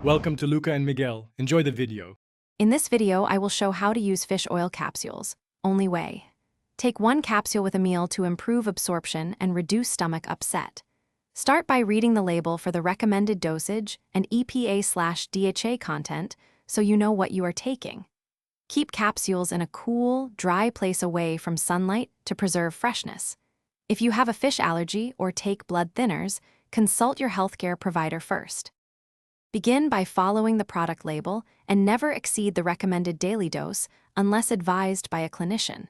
Welcome to Luca and Miguel. Enjoy the video. In this video, I will show how to use fish oil capsules. Only way. Take one capsule with a meal to improve absorption and reduce stomach upset. Start by reading the label for the recommended dosage and EPA/DHA content so you know what you are taking. Keep capsules in a cool, dry place away from sunlight to preserve freshness. If you have a fish allergy or take blood thinners, consult your healthcare provider first. Begin by following the product label and never exceed the recommended daily dose unless advised by a clinician.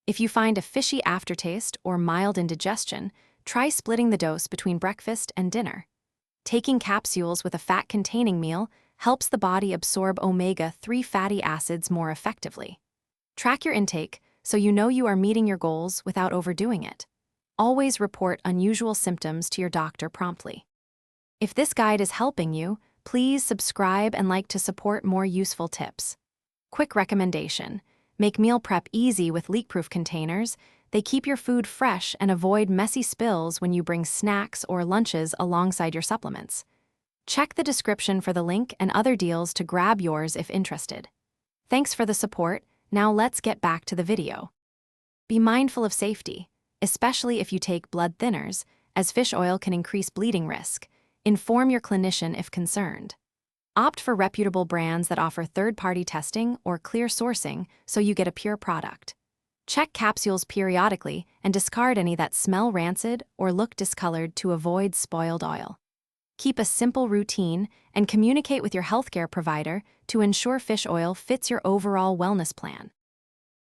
If you find a fishy aftertaste or mild indigestion, try splitting the dose between breakfast and dinner. Taking capsules with a fat-containing meal helps the body absorb omega-3 fatty acids more effectively. Track your intake so you know you are meeting your goals without overdoing it. Always report unusual symptoms to your doctor promptly. If this guide is helping you, please subscribe and like to support more useful tips. Quick recommendation: make meal prep easy with leak-proof containers. They keep your food fresh and avoid messy spills when you bring snacks or lunches alongside your supplements. Check the description for the link and other deals to grab yours if interested. Thanks for the support. Now let's get back to the video. Be mindful of safety, especially if you take blood thinners, as fish oil can increase bleeding risk. Inform your clinician if concerned. Opt for reputable brands that offer third-party testing or clear sourcing so you get a pure product. Check capsules periodically and discard any that smell rancid or look discolored to avoid spoiled oil. Keep a simple routine and communicate with your healthcare provider to ensure fish oil fits your overall wellness plan.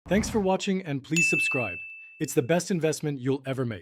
Thanks for watching and please subscribe. It's the best investment you'll ever make.